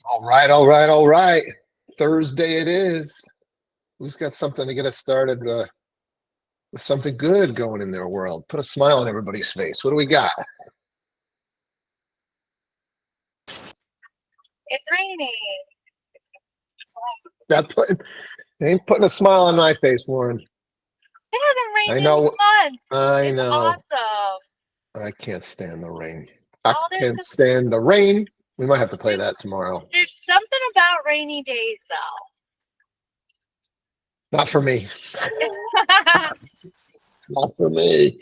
All right, all right, all right. Thursday it is. Who's got something to get us started with something good going in their world? Put a smile on everybody's face. What do we got? It's raining. That put, they ain't putting a smile on my face, Lauren. It hasn't I rained in know, months. I It's know. awesome. I can't stand the rain. I Oh, can't stand the rain. We might have to play there's that tomorrow. there's something about rainy days Not for me. though. Not for me.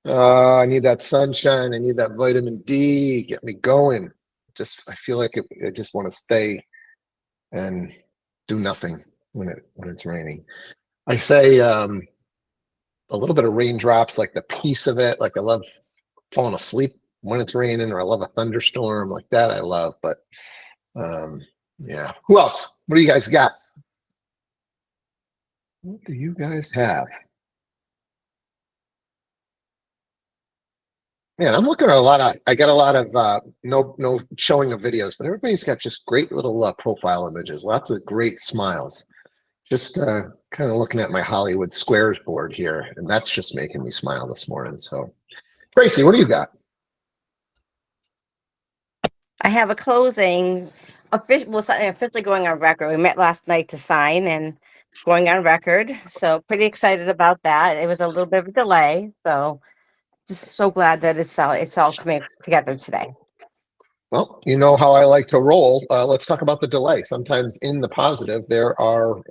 I need that sunshine. I need that vitamin D. Get me going. I feel like I just want to stay and do nothing when it's raining. I say a little bit of raindrops, like the peace of it. Like I love falling asleep when it's raining, or I love a thunderstorm like that. I love, but um, yeah. Who else? What do you guys got? What do you guys have? Man, I'm looking at I got a lot of no showing of videos, but everybody's got just great little profile images, lots of great smiles. Just kind of looking at my Hollywood Squares board here, and that's just making me smile this morning. So, Tracy, what do you got? I have a closing officially going on record. We met last night to sign and going on record. So pretty excited about that. It was a little bit of a delay. So just so glad that it's all coming together today. Well, you know how I like to roll. Let's talk about the delay. Sometimes in the positive, there are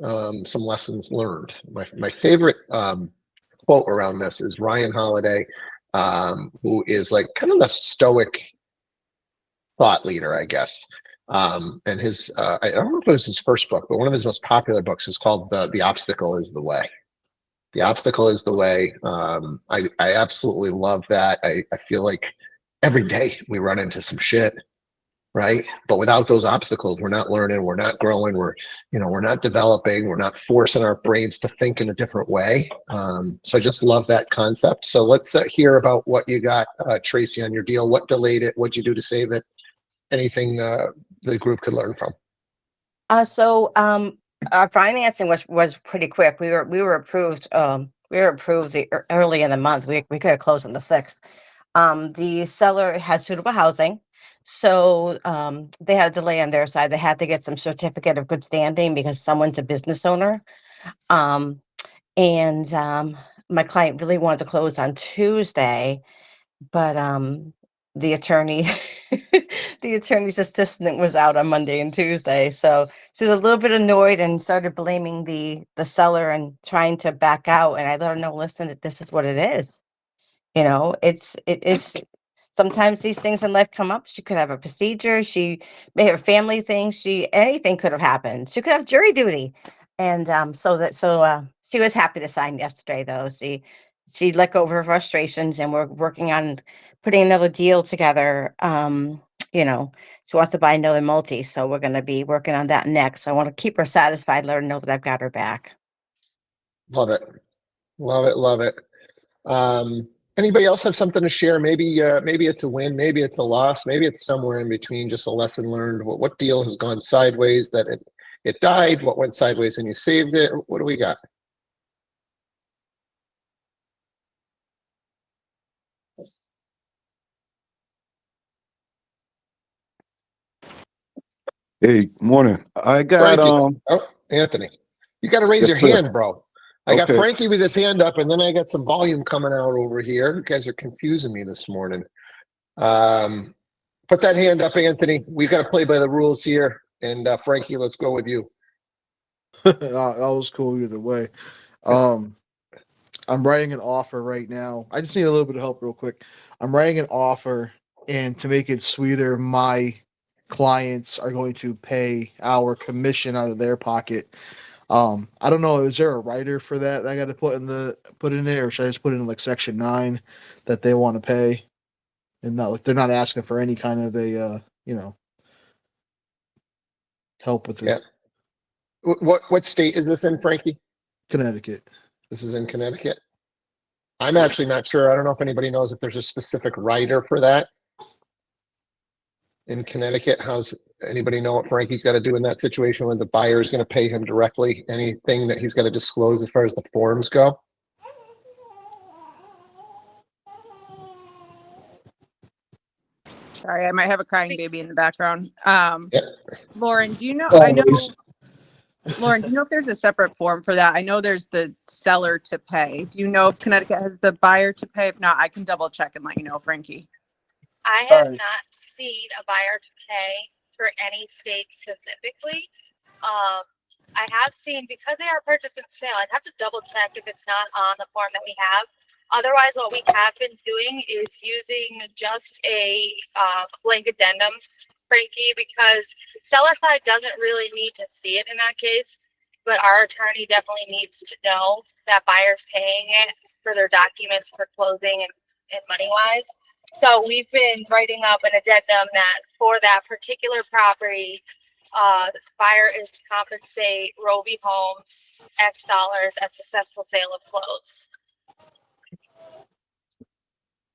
some lessons learned. My favorite quote around this is Ryan Holiday, who is like kind of the stoic thought leader, I guess. And I don't know if it was his first book, but one of his most popular books is called The Obstacle is the Way. The obstacle is the way. I absolutely love that. I feel like every day we run into some shit, right? But without those obstacles, we're not learning, we're not growing, we're not developing, we're not forcing our brains to think in a different way. So I just love that concept. So let's hear about what you got, Tracy, on your deal. What delayed it? What'd you do to save it? Anything the group could learn from? Our financing was pretty quick. We were approved. Early in the month. We could have closed on the 6th. The seller had suitable housing, so they had a delay on their side. They had to get some certificate of good standing because someone's a business owner. Um, and My client really wanted to close on Tuesday, but the attorney the attorney's assistant was out on Monday and Tuesday, so she was a little bit annoyed and started blaming the seller and trying to back out, and I let her know, listen, that this is what it is. It's sometimes these things in life come up. She could have a procedure, she may have a family thing, anything could have happened. She could have jury duty. And she was happy to sign yesterday, though. She let go of her frustrations, and we're working on putting another deal together. She wants to buy another multi, so we're gonna be working on that next. So I want to keep her satisfied, let her know that I've got her back. Love it. Love it. Love it. Anybody else have something to share? Maybe it's a win, maybe it's a loss, maybe it's somewhere in between, just a lesson learned. What deal has gone sideways that it died? What went sideways and you saved it? What do we got? Hey, morning. I got Frankie. Oh, Anthony. You got to raise yes, your sir. hand, bro. I got Okay. Frankie with his hand up, and then I got some volume coming out over here. You guys are confusing me this morning. Put that hand up, Anthony. We've got to play by the rules here. And Frankie, let's go with you. That was cool either way. Um, I'm writing an offer right now. I just need a little bit of help real quick. I'm writing an offer, and to make it sweeter, my clients are going to pay our commission out of their pocket. I don't know, is there a writer for that I got to put in there, or should I just put in like section 9 that they want to pay? And not like they're not asking for any kind of a help with it. Yeah. What state is this in, Frankie? Connecticut. This is in Connecticut. I'm actually not sure. I don't know if anybody knows if there's a specific writer for that in Connecticut. Anybody know what Frankie's got to do in that situation when the buyer is going to pay him directly? Anything that he's got to disclose as far as the forms go? Sorry, I might have a crying baby in the background. Yep. Lauren, do you know? Oh, I know. nice. Lauren, do you know if there's a separate form for that? I know there's the seller to pay. Do you know if Connecticut has the buyer to pay? If not, I can double check and let you know, Frankie. I have Alright. not seen a buyer to pay for any state specifically. I have seen, because they are purchase and sale, I'd have to double check if it's not on the form that we have. Otherwise, what we have been doing is using just a blank addendum, Frankie, because seller side doesn't really need to see it in that case, but our attorney definitely needs to know that buyer's paying it for their documents for closing and money wise. So we've been writing up an addendum that for that particular property, the buyer is to compensate Roby Homes X dollars at successful sale of close.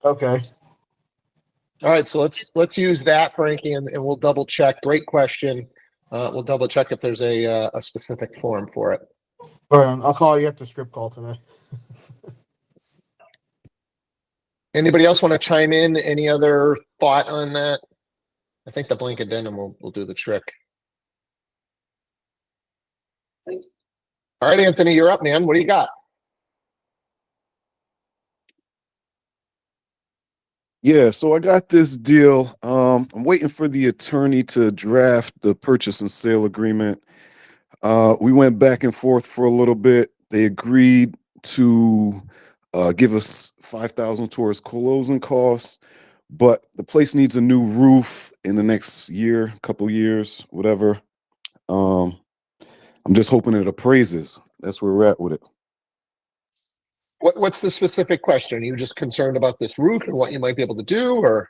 Okay. All right, so let's use that, Frankie, and we'll double check. Great question. We'll double check if there's a specific form for it. All right, I'll call you after script call today. Anybody else want to chime in? Any other thought on that? I think the blank addendum will do the trick. All right, Anthony, you're up, man. What do you got? Yeah, so I got this deal. I'm waiting for the attorney to draft the purchase and sale agreement. We went back and forth for a little bit. They agreed to give us $5,000 towards closing costs, but the place needs a new roof in the next year, couple years, whatever. I'm just hoping it appraises. That's where we're at with it. What's the specific question? Are you just concerned about this roof and what you might be able to do, or?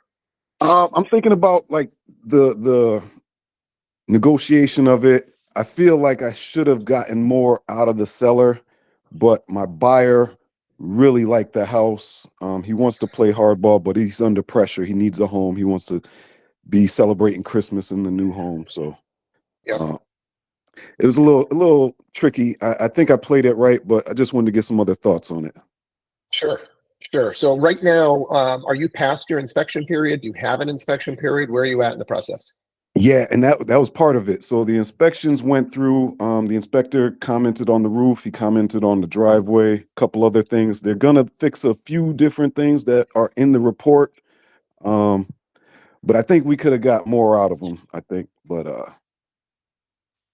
I'm thinking about like the negotiation of it. I feel like I should have gotten more out of the seller, but my buyer really liked the house. He wants to play hardball, but he's under pressure. He needs a home. He wants to be celebrating Christmas in the new home. So Yep. it was a little tricky. I think I played it right, but I just wanted to get some other thoughts on it. Sure. So right now, are you past your inspection period? Do you have an inspection period? Where are you at in the process? Yeah, and that was part of it. So the inspections went through. The inspector commented on the roof. He commented on the driveway, a couple other things. They're gonna fix a few different things that are in the report. But I think we could have got more out of them, I think. But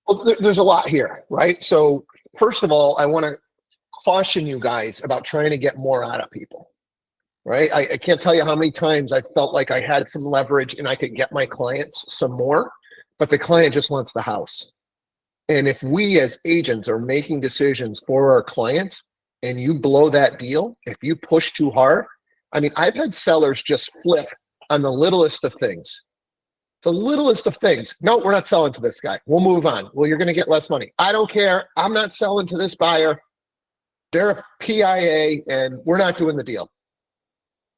Well, there's a lot here, right? So first of all, I want to caution you guys about trying to get more out of people, right? I can't tell you how many times I felt like I had some leverage and I could get my clients some more, but the client just wants the house. And if we as agents are making decisions for our clients and you blow that deal, if you push too hard, I mean, I've had sellers just flip on the littlest of things. The littlest of things. No, we're not selling to this guy. We'll move on. Well, you're going to get less money. I don't care. I'm not selling to this buyer. They're a PIA and we're not doing the deal.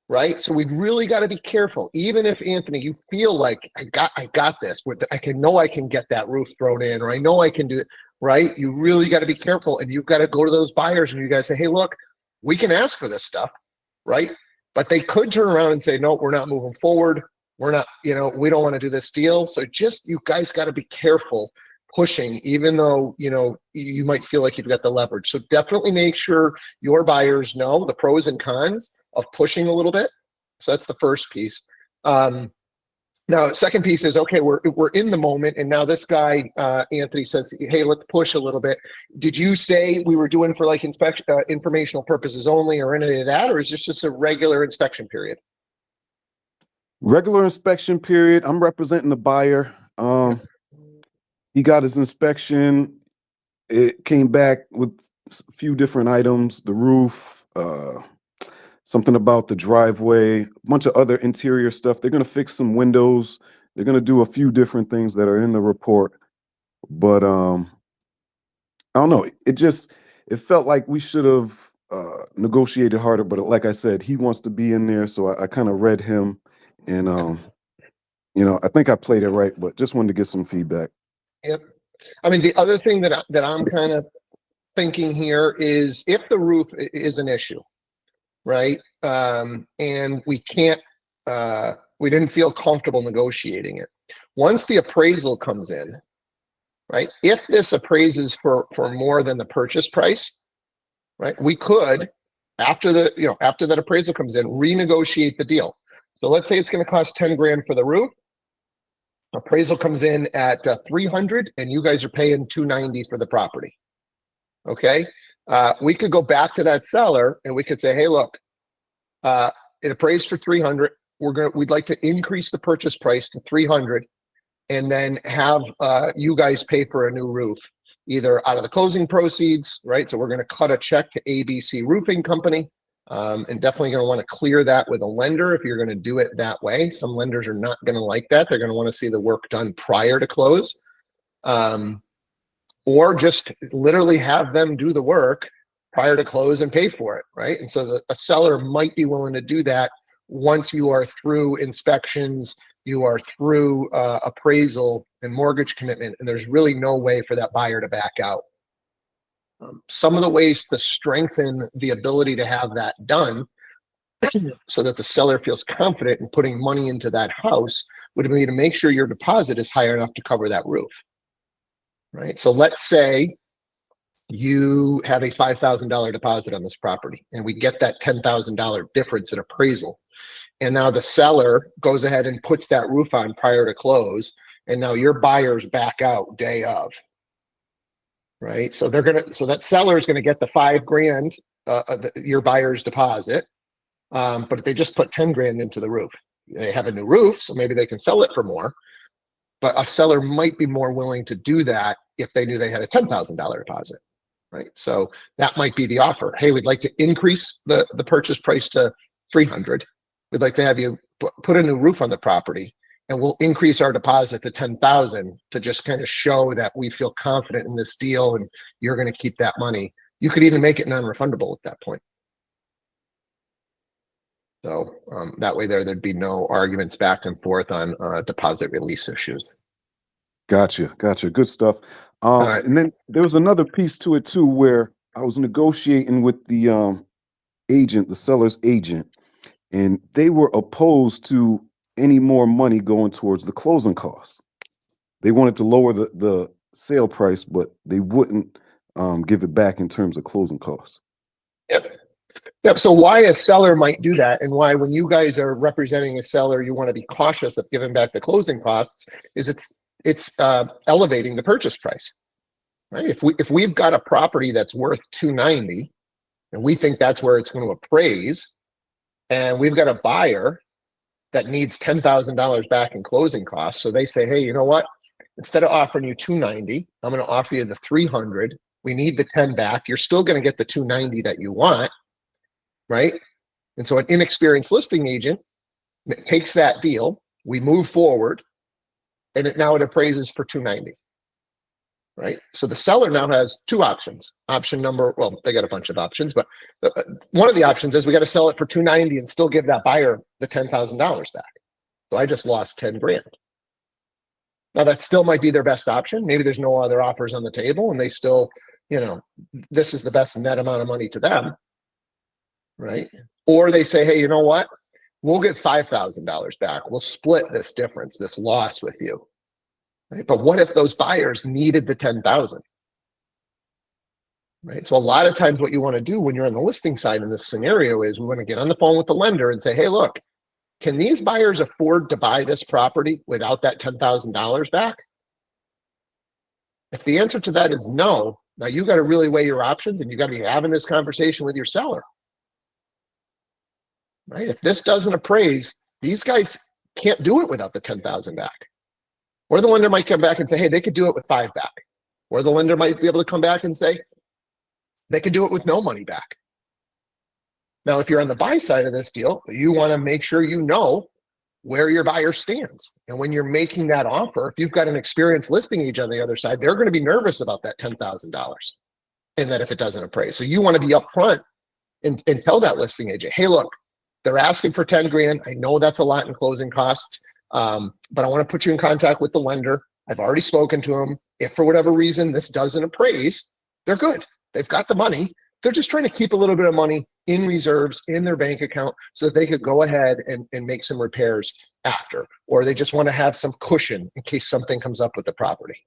Right? So we've really got to be careful. Even if, Anthony, you feel like I got this, I can get that roof thrown in, or I know I can do it, right? You really got to be careful, and you've got to go to those buyers and you got to say, hey, look, we can ask for this stuff, right? But they could turn around and say, no, we're not moving forward. We're not, we don't want to do this deal. So just, you guys got to be careful pushing, even though, you might feel like you've got the leverage. So definitely make sure your buyers know the pros and cons of pushing a little bit. So that's the first piece. Now, second piece is, okay, we're in the moment, and now this guy, Anthony, says, hey, let's push a little bit. Did you say we were doing for like inspection, informational purposes only, or any of that, or is this just a regular inspection period? regular inspection period. I'm representing the buyer. He got his inspection. It came back with a few different items: the roof, something about the driveway, a bunch of other interior stuff. They're going to fix some windows. They're going to do a few different things that are in the report. But I don't know. It felt like we should have negotiated harder. But like I said, he wants to be in there, so I kind of read him, and You know, I think I played it right, but just wanted to get some feedback. Yep. I mean, the other thing that I'm kind of thinking here is if the roof is an issue, right? And we can't, we didn't feel comfortable negotiating it. Once the appraisal comes in, right? If this appraises for more than the purchase price, right? We could, after that appraisal comes in, renegotiate the deal. So let's say it's going to cost 10 grand for the roof. Appraisal comes in at 300 and you guys are paying 290 for the property. Okay. We could go back to that seller and we could say, hey, look, it appraised for 300. We'd like to increase the purchase price to 300 and then have you guys pay for a new roof, either out of the closing proceeds, right? So we're going to cut a check to ABC Roofing Company. And definitely going to want to clear that with a lender if you're going to do it that way. Some lenders are not going to like that. They're going to want to see the work done prior to close. Or just literally have them do the work prior to close and pay for it, right? And so a seller might be willing to do that once you are through inspections, you are through appraisal and mortgage commitment, and there's really no way for that buyer to back out. Some of the ways to strengthen the ability to have that done so that the seller feels confident in putting money into that house would be to make sure your deposit is high enough to cover that roof, right? So let's say you have a $5,000 deposit on this property and we get that $10,000 difference in appraisal. And now the seller goes ahead and puts that roof on prior to close. And now your buyers back out day of. Right. So that seller is going to get the 5 grand, your buyer's deposit. But they just put 10 grand into the roof. They have a new roof, so maybe they can sell it for more. But a seller might be more willing to do that if they knew they had a $10,000 deposit. Right. So that might be the offer. Hey, we'd like to increase the purchase price to 300. We'd like to have you put a new roof on the property. And we'll increase our deposit to 10,000 to just kind of show that we feel confident in this deal and you're going to keep that money. You could even make it non-refundable at that point. So that way there'd be no arguments back and forth on deposit release issues. Gotcha. Good stuff. right. And then there was another piece to it too, where I was negotiating with the agent, the seller's agent, and they were opposed to any more money going towards the closing costs. They wanted to lower the sale price, but they wouldn't give it back in terms of closing costs. Yep. So why a seller might do that and why when you guys are representing a seller, you want to be cautious of giving back the closing costs is it's elevating the purchase price, right? If we've got a property that's worth 290 and we think that's where it's going to appraise, and we've got a buyer that needs $10,000 back in closing costs. So they say, hey, you know what? Instead of offering you 290, I'm going to offer you the 300. We need the 10 back. You're still going to get the 290 that you want, right? And so an inexperienced listing agent takes that deal. We move forward, and now it appraises for 290, right? So the seller now has 2 options. Option number, well, they got a bunch of options, but one of the options is we got to sell it for 290 and still give that buyer the $10,000 back. So I just lost 10 grand. Now that still might be their best option. Maybe there's no other offers on the table and they still, this is the best net amount of money to them, right? Or they say, hey, you know what? We'll get $5,000 back. We'll split this difference, this loss with you. Right? But what if those buyers needed the 10,000? Right. So a lot of times what you want to do when you're on the listing side in this scenario is we want to get on the phone with the lender and say, hey, look, can these buyers afford to buy this property without that $10,000 back? If the answer to that is no, now you got to really weigh your options and you got to be having this conversation with your seller. Right. If this doesn't appraise, these guys can't do it without the 10,000 back. Or the lender might come back and say, hey, they could do it with 5 back. Or the lender might be able to come back and say, they could do it with no money back. Now, if you're on the buy side of this deal, you want to make sure you know where your buyer stands. And when you're making that offer, if you've got an experienced listing agent on the other side, they're going to be nervous about that $10,000 and that if it doesn't appraise. So you want to be upfront and tell that listing agent, hey, look, they're asking for 10 grand. I know that's a lot in closing costs. But I want to put you in contact with the lender. I've already spoken to them. If for whatever reason this doesn't appraise, they're good. They've got the money. They're just trying to keep a little bit of money in reserves in their bank account so that they could go ahead and make some repairs after, or they just want to have some cushion in case something comes up with the property.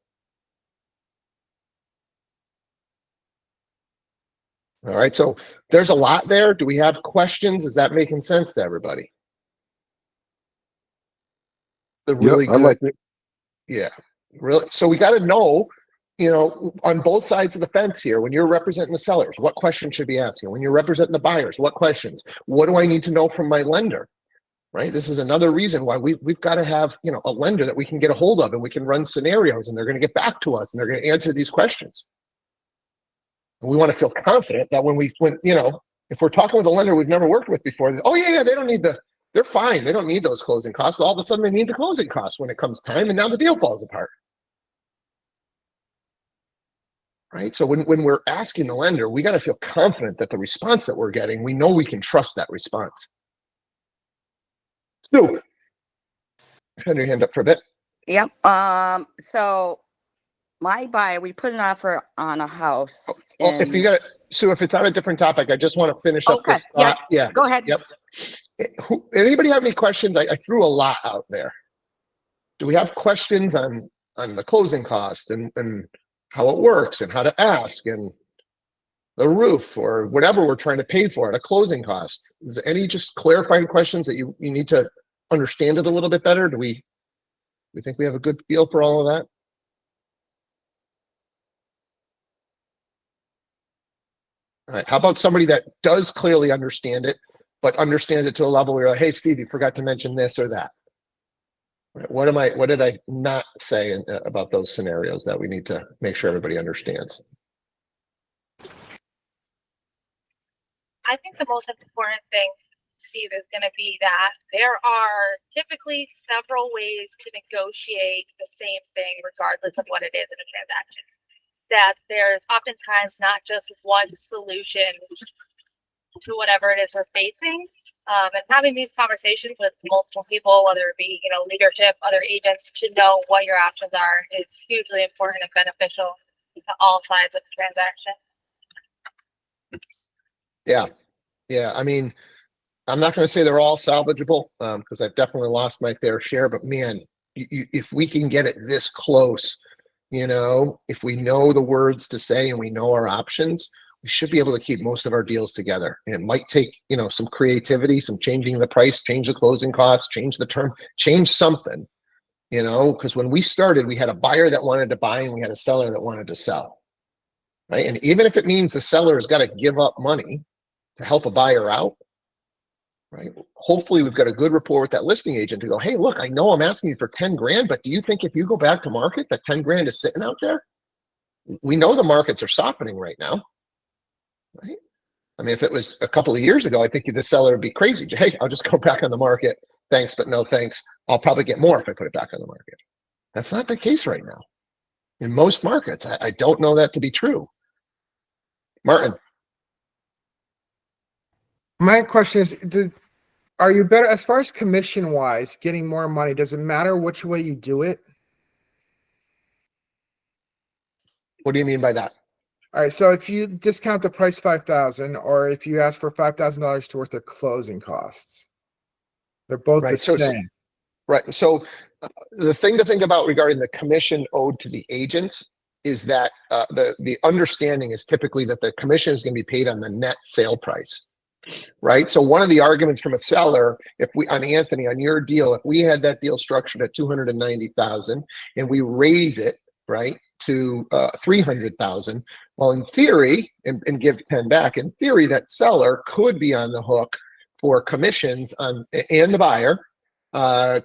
All right, so there's a lot there. Do we have questions? Is that making sense to everybody? The really Yep, I good, like it. yeah, really. So we got to know, on both sides of the fence here, when you're representing the sellers, what questions should be asking? When you're representing the buyers, what questions? What do I need to know from my lender? Right? This is another reason why we've got to have, a lender that we can get a hold of and we can run scenarios and they're going to get back to us and they're going to answer these questions. And we want to feel confident that if we're talking with a lender we've never worked with before, oh yeah, they don't need they're fine. They don't need those closing costs. All of a sudden they need the closing costs when it comes time, and now the deal falls apart. Right? So when we're asking the lender, we got to feel confident that the response that we're getting, we know we can trust that response. Stu, hand your hand up for a bit. Yep. So my buyer, we put an offer on a house. Oh, if you got it, Sue, if it's on a different topic, I just want to finish up Okay, this yeah. thought. Yeah. Go ahead. Yep. Anybody have any questions? I threw a lot out there. Do we have questions on the closing costs and how it works and how to ask and the roof or whatever we're trying to pay for at a closing cost? Is there any just clarifying questions that you need to understand it a little bit better? Do we think we have a good feel for all of that? All right. How about somebody that does clearly understand it, but understands it to a level where you're like, hey, Steve, you forgot to mention this or that. Right? What did I not say about those scenarios that we need to make sure everybody understands? I think the most important thing, Steve, is going to be that there are typically several ways to negotiate the same thing, regardless of what it is in a transaction. That there's oftentimes not just one solution to whatever it is we're facing. And having these conversations with multiple people, whether it be, leadership, other agents, to know what your options are is hugely important and beneficial to all sides of the transaction. Yeah. I mean, I'm not going to say they're all salvageable because I've definitely lost my fair share, but man, if we can get it this close, if we know the words to say and we know our options, we should be able to keep most of our deals together. And it might take, some creativity, some changing the price, change the closing costs, change the term, change something, because when we started, we had a buyer that wanted to buy and we had a seller that wanted to sell. Right. And even if it means the seller has got to give up money to help a buyer out, right? Hopefully we've got a good rapport with that listing agent to go, hey, look, I know I'm asking you for 10 grand, but do you think if you go back to market, that 10 grand is sitting out there? We know the markets are softening right now, right? I mean, if it was a couple of years ago, I think the seller would be crazy. Hey, I'll just go back on the market. Thanks, but no thanks. I'll probably get more if I put it back on the market. That's not the case right now. In most markets, I don't know that to be true. Martin. My question is, are you better as far as commission wise, getting more money? Does it matter which way you do it? What do you mean by that? All right. So if you discount the price 5,000, or if you ask for $5,000 worth of closing costs, they're both right, the so, same. Right. So the thing to think about regarding the commission owed to the agents is that the understanding is typically that the commission is going to be paid on the net sale price. Right. So one of the arguments from a seller, on your deal, if we had that deal structured at 290,000 and we raise it, right, to 300,000, well, in theory, and give 10 back, in theory, that seller could be on the hook for commissions and the buyer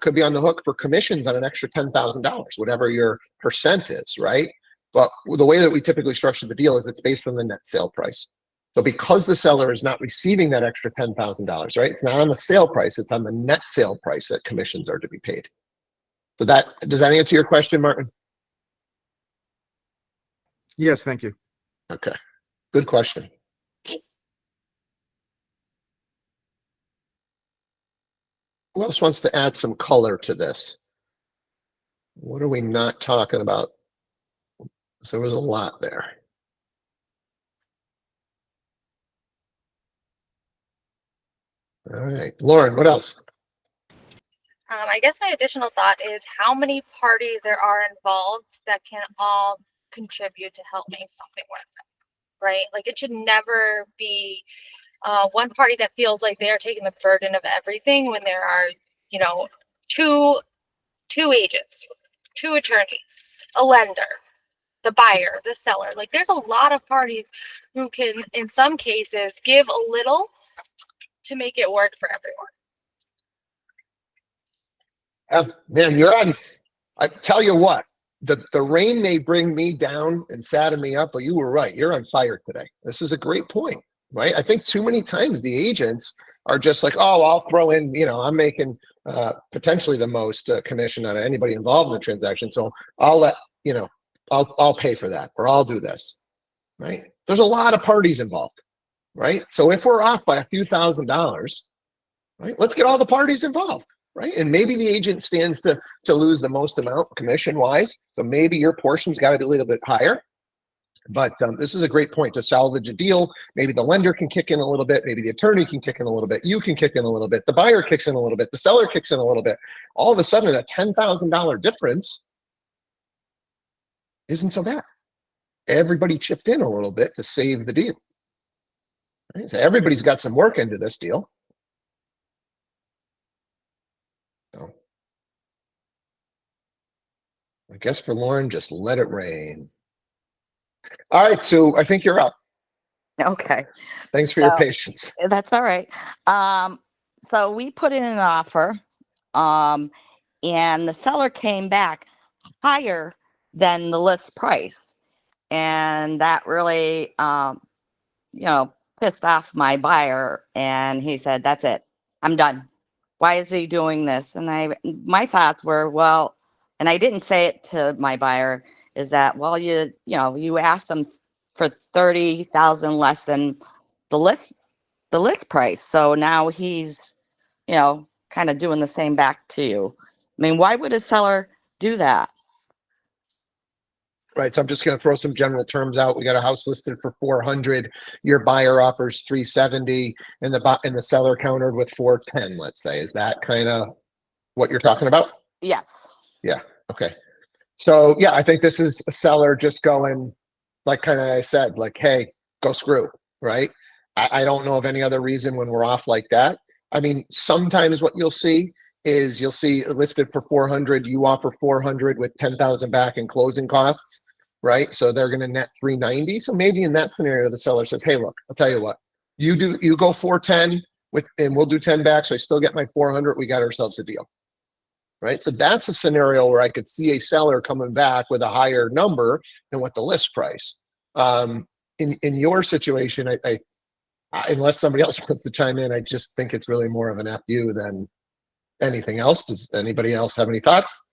could be on the hook for commissions on an extra $10,000, whatever your percent is, right? But the way that we typically structure the deal is it's based on the net sale price. So because the seller is not receiving that extra $10,000, right? It's not on the sale price, it's on the net sale price that commissions are to be paid. So does that answer your question, Martin? Yes, thank you. Okay, good question. Who else wants to add some color to this? What are we not talking about? So there was a lot there. All right, Lauren, what else? I guess my additional thought is how many parties there are involved that can all contribute to help make something work, right? Like it should never be one party that feels like they're taking the burden of everything when there are, you know, two agents, two attorneys, a lender, the buyer, the seller. Like there's a lot of parties who can, in some cases, give a little to make it work for everyone. Man, you're on. I tell you what, the rain may bring me down and sadden me up, but you were right. You're on fire today. This is a great point, right? I think too many times the agents are just like, oh, I'll throw in, I'm making potentially the most commission out of anybody involved in the transaction. So I'll let, I'll pay for that, or I'll do this, right? There's a lot of parties involved, right? So if we're off by a few $1,000s, right, let's get all the parties involved. Right. And maybe the agent stands to lose the most amount commission wise. So maybe your portion's got to be a little bit higher. But this is a great point to salvage a deal. Maybe the lender can kick in a little bit. Maybe the attorney can kick in a little bit. You can kick in a little bit. The buyer kicks in a little bit. The seller kicks in a little bit. All of a sudden, a $10,000 difference isn't so bad. Everybody chipped in a little bit to save the deal. Right? So everybody's got some work into this deal. So I guess for Lauren, just let it rain. All right, Sue, I think you're up. Okay. Thanks for your So- patience. That's all right. So we put in an offer, and the seller came back higher than the list price. And that really, pissed off my buyer. And he said, that's it. I'm done. Why is he doing this? And my thoughts were, well, and I didn't say it to my buyer, is that, well, you asked him for 30,000 less than the list price. So now he's, kind of doing the same back to you. I mean, why would a seller do that? Right, so I'm just going to throw some general terms out. We got a house listed for 400. Your buyer offers 370, and the seller countered with 410. Let's say, is that kind of what you're talking about? Yes. Yeah. Okay. So yeah, I think this is a seller just going, like kind of I said, like, hey, go screw. Right. I don't know of any other reason when we're off like that. I mean, sometimes what you'll see is you'll see listed for 400, you offer 400 with 10,000 back in closing costs, right? So they're going to net 390. So maybe in that scenario, the seller says, hey, look, I'll tell you what, you go 410 and we'll do 10 back. So I still get my 400. We got ourselves a deal, right? So that's a scenario where I could see a seller coming back with a higher number than what the list price. In your situation, I unless somebody else wants to chime in, I just think it's really more of an FU than anything else. Does anybody else have any thoughts?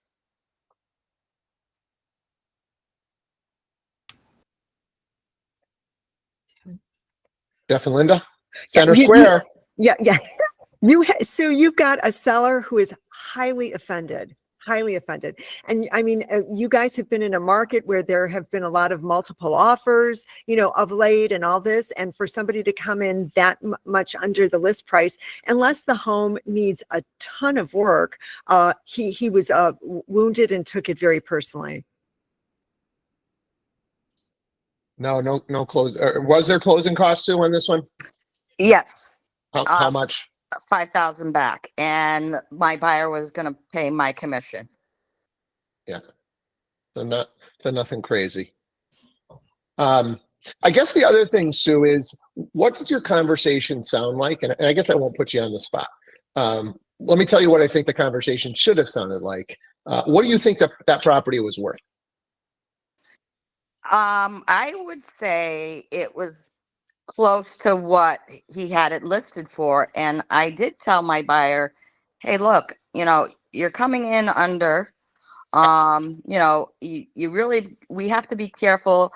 Jeff and Linda, center square. Yeah. So you've got a seller who is highly offended. And I mean, you guys have been in a market where there have been a lot of multiple offers, of late and all this. And for somebody to come in that much under the list price, unless the home needs a ton of work, he was wounded and took it very personally. No close. Was there closing costs, Sue, on this one? Yes. How much? 5,000 back, and my buyer was going to pay my commission. Yeah. So nothing crazy. I guess the other thing, Sue, is what did your conversation sound like? And I guess I won't put you on the spot. Let me tell you what I think the conversation should have sounded like. What do you think that property was worth? I would say it was close to what he had it listed for. And I did tell my buyer, hey, look, you're coming in under, you really, we have to be careful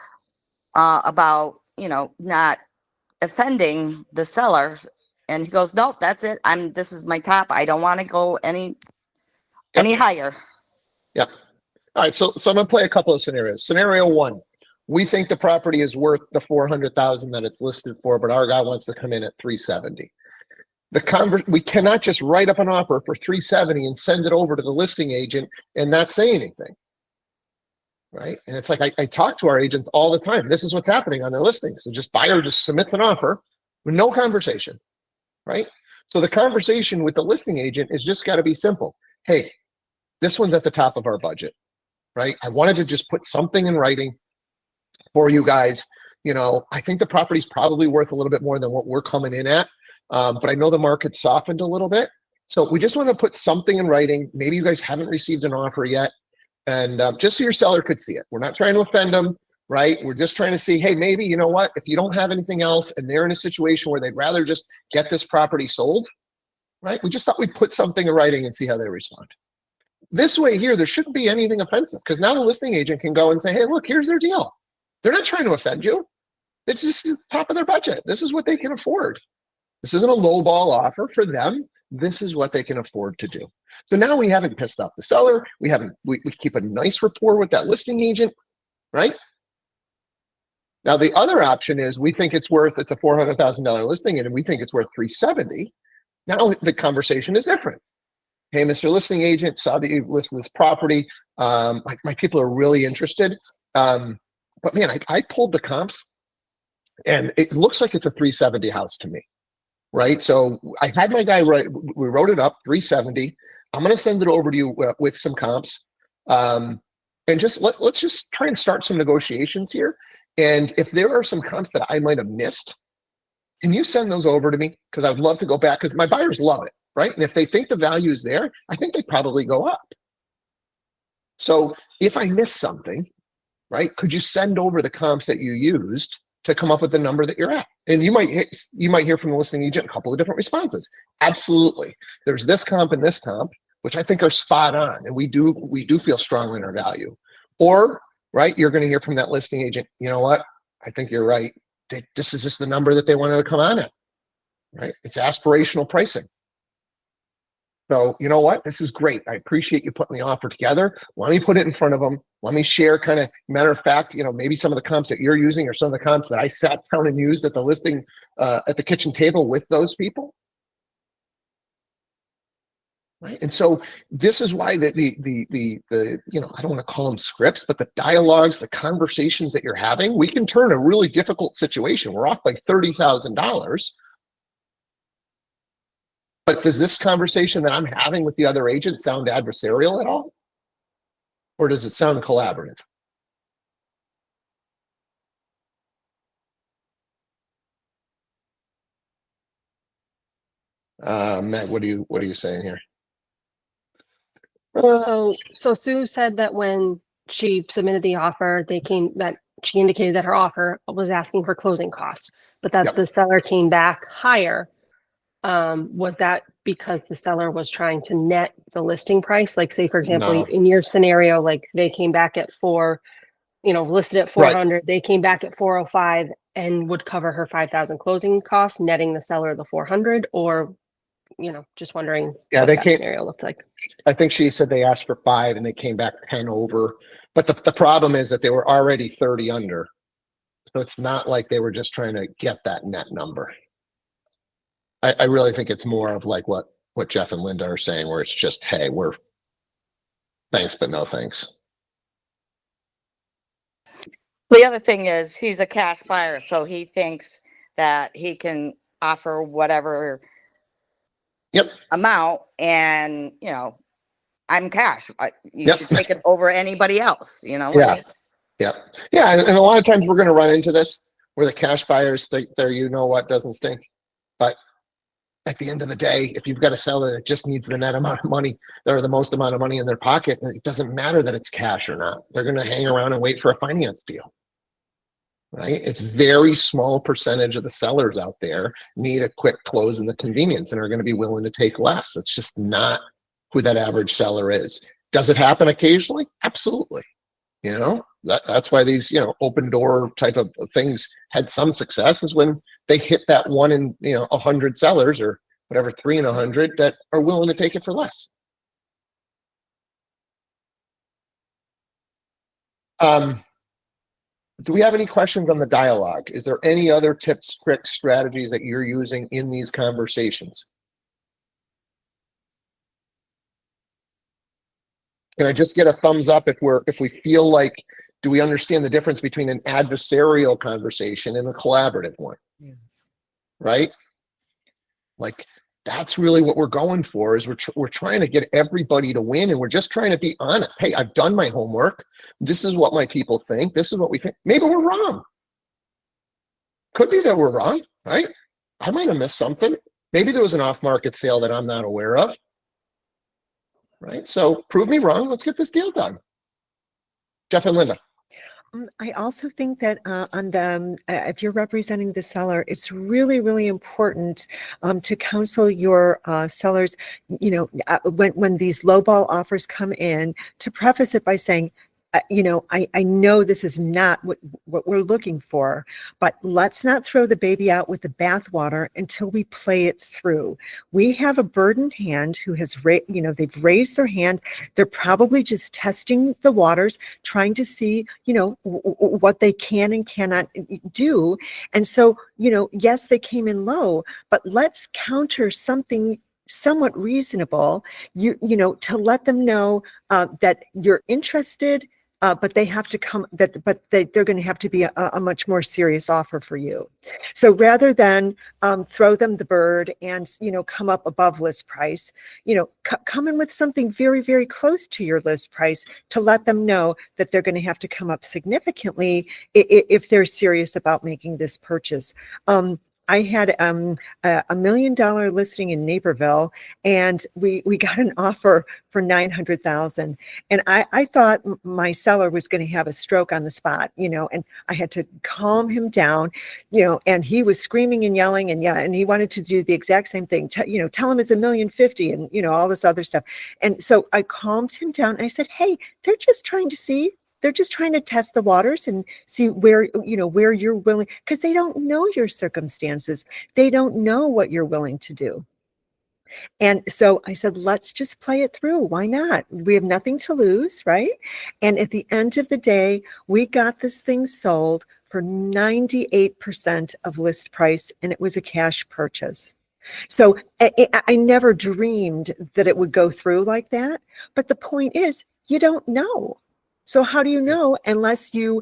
about, not offending the seller. And he goes, nope, that's it. This is my top. I don't want to go any higher. Yeah. All right. So I'm going to play a couple of scenarios. Scenario one, we think the property is worth the 400,000 that it's listed for, but our guy wants to come in at 370. We cannot just write up an offer for 370 and send it over to the listing agent and not say anything. Right. And it's like, I talk to our agents all the time. This is what's happening on their listings. So buyer just submits an offer with no conversation. Right. So the conversation with the listing agent is just got to be simple. Hey, this one's at the top of our budget. Right. I wanted to just put something in writing for you guys. You know, I think the property's probably worth a little bit more than what we're coming in at. But I know the market softened a little bit. So we just want to put something in writing. Maybe you guys haven't received an offer yet. And just so your seller could see it. We're not trying to offend them, right? We're just trying to see, hey, maybe, you know what, if you don't have anything else and they're in a situation where they'd rather just get this property sold, right? We just thought we'd put something in writing and see how they respond. This way here, there shouldn't be anything offensive because now the listing agent can go and say, hey, look, here's their deal. They're not trying to offend you. It's just the top of their budget. This is what they can afford. This isn't a lowball offer for them. This is what they can afford to do. So now we haven't pissed off the seller. We keep a nice rapport with that listing agent, right? Now the other option is we think it's a $400,000 listing and we think it's worth 370. Now the conversation is different. Hey, Mr. Listing Agent, saw that you listed this property. My people are really interested. But man, I pulled the comps and it looks like it's a 370 house to me. Right. So I had my guy we wrote it up 370. I'm going to send it over to you with some comps. And let's just try and start some negotiations here. And if there are some comps that I might have missed, can you send those over to me? Because I would love to go back because my buyers love it. Right. And if they think the value is there, I think they probably go up. So if I miss something, right, could you send over the comps that you used to come up with the number that you're at? And you might hear from the listing agent a couple of different responses. Absolutely. There's this comp and this comp, which I think are spot on. And we do feel strongly in our value. Or, right, you're going to hear from that listing agent, you know what? I think you're right. This is just the number that they wanted to come on at, right? It's aspirational pricing. So you know what? This is great. I appreciate you putting the offer together. Let me put it in front of them. Let me share kind of, matter of fact, you know, maybe some of the comps that you're using or some of the comps that I sat down and used at the listing, at the kitchen table with those people. Right. And so this is why the you know, I don't want to call them scripts, but the dialogues, the conversations that you're having, we can turn a really difficult situation. We're off by $30,000. But does this conversation that I'm having with the other agent sound adversarial at all? Or does it sound collaborative? Matt, what are you saying here? So Sue said that when she submitted the offer, she indicated that her offer was asking for closing costs, but that the seller came back higher. Was that because the seller was trying to net the listing price? Like, say, for example, in your scenario, like they came back at listed at 400, right. They came back at 405 and would cover her 5,000 closing costs, netting the seller the 400, or, just wondering what that scenario looked like. I think she said they asked for 5 and they came back 10 over. But the problem is that they were already 30 under. So it's not like they were just trying to get that net number. I really think it's more of like what Jeff and Linda are saying, where it's just, hey, we're thanks, but no thanks. The other thing is he's a cash buyer, so he thinks that he can offer whatever amount, and I'm cash. You should take it over anybody else. Yeah. And a lot of times we're going to run into this where the cash buyers think they're doesn't stink, but at the end of the day, if you've got a seller that just needs the net amount of money or the most amount of money in their pocket, it doesn't matter that it's cash or not. They're going to hang around and wait for a finance deal, right? It's very small percentage of the sellers out there need a quick close in the convenience and are going to be willing to take less. It's just not who that average seller is. Does it happen occasionally? Absolutely. That's why these, open door type of things had some success, is when they hit that 1 in, 100 sellers, or whatever, 3 in 100 that are willing to take it for less. Do we have any questions on the dialogue? Is there any other tips, tricks, strategies that you're using in these conversations? Can I just get a thumbs up if we feel like, do we understand the difference between an adversarial conversation and a collaborative one? Yeah. Right? Like, that's really what we're going for, is we're trying to get everybody to win, and we're just trying to be honest. Hey, I've done my homework. This is what my people think. This is what we think. Maybe we're wrong. Could be that we're wrong, right? I might have missed something. Maybe there was an off-market sale that I'm not aware of. Right? So prove me wrong. Let's get this deal done. Jeff and Linda. I also think that on the if you're representing the seller, it's really, really important to counsel your sellers. When these lowball offers come in, to preface it by saying, I know this is not what we're looking for, but let's not throw the baby out with the bathwater until we play it through. We have a bird in hand who has, they've raised their hand. They're probably just testing the waters, trying to see, what they can and cannot do. And so, yes, they came in low, but let's counter something somewhat reasonable, to let them know that you're interested. But they have to come. They're going to have to be a much more serious offer for you. So rather than throw them the bird and come up above list price, come in with something very, very close to your list price to let them know that they're going to have to come up significantly if they're serious about making this purchase. I had a $1 million listing in Naperville, and we got an offer for $900,000. And I thought my seller was going to have a stroke on the spot, and I had to calm him down, and he was screaming and yelling, and he wanted to do the exact same thing. Tell him it's $1,050,000 and all this other stuff. And so I calmed him down. And I said, hey, they're just trying to see. They're just trying to test the waters and see where you're willing, because they don't know your circumstances. They don't know what you're willing to do. And so I said, let's just play it through. Why not? We have nothing to lose, right? And at the end of the day, we got this thing sold for 98% of list price, and it was a cash purchase. So I never dreamed that it would go through like that. But the point is, you don't know. So how do you know unless you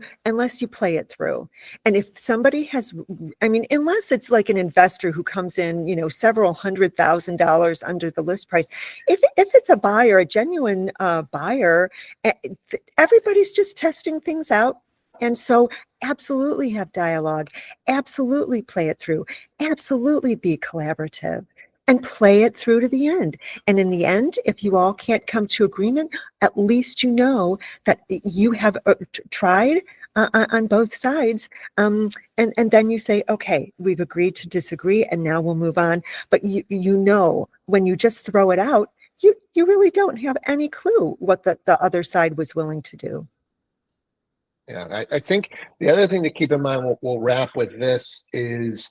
play it through? And if somebody has, unless it's like an investor who comes in, several $100,000 under the list price, if it's a buyer, a genuine buyer, everybody's just testing things out. And so absolutely have dialogue, absolutely play it through, absolutely be collaborative. And play it through to the end. And in the end, if you all can't come to agreement, at least you know that you have tried on both sides. And then you say, okay, we've agreed to disagree, and now we'll move on. But when you just throw it out, you really don't have any clue what the other side was willing to do. Yeah, I think the other thing to keep in mind, we'll wrap with this, is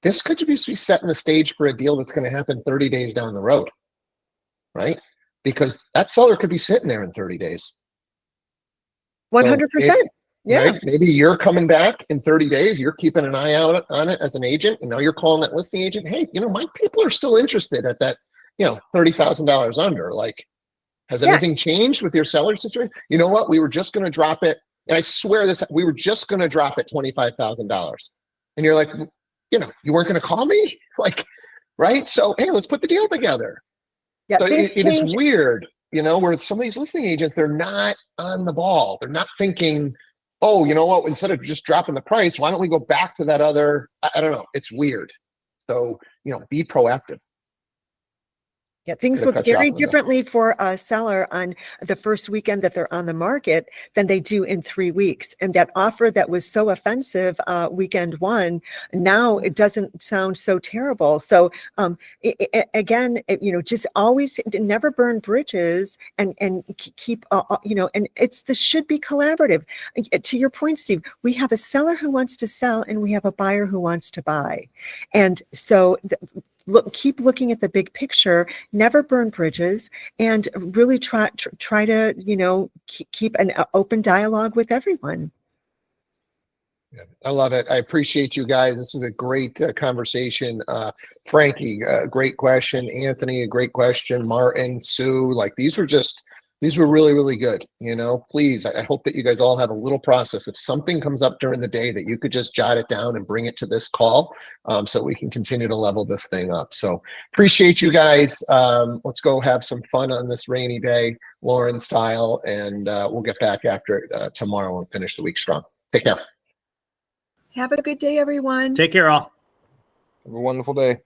this could just be setting the stage for a deal that's going to happen 30 days down the road, right? Because that seller could be sitting there in 30 days. 100%. Yeah. Right? Maybe you're coming back in 30 days. You're keeping an eye out on it as an agent. And now you're calling that listing agent. Hey, my people are still interested at that, $30,000 under. Like, has anything changed with your seller situation? You know what? We were just going to drop it. And I swear we were just going to drop it $25,000. And you're like, you weren't going to call me? Like, right? So, hey, let's put the deal together. Yeah, so it is weird, where some of these listing agents, they're not on the ball. They're not thinking, oh, you know what? Instead of just dropping the price, why don't we go back to that other, I don't know. It's weird. So, be proactive. Yeah, things Coulda look cut you off very in the middle. differently for a seller on the first weekend that they're on the market than they do in 3 weeks. And that offer that was so offensive, weekend one, now it doesn't sound so terrible. So again, just always never burn bridges and keep, and this should be collaborative. To your point, Steve, we have a seller who wants to sell and we have a buyer who wants to buy. And so keep looking at the big picture, never burn bridges, and really try to, keep an open dialogue with everyone. Yeah, I love it. I appreciate you guys. This is a great conversation. Frankie, great question. Anthony, a great question. Martin, Sue, these were really, really good. Please, I hope that you guys all have a little process. If something comes up during the day that you could just jot it down and bring it to this call, so we can continue to level this thing up. So appreciate you guys. Let's go have some fun on this rainy day, Lauren style, and we'll get back after it tomorrow and finish the week strong. Take care. Have a good day, everyone. Take care, all. Have a wonderful day.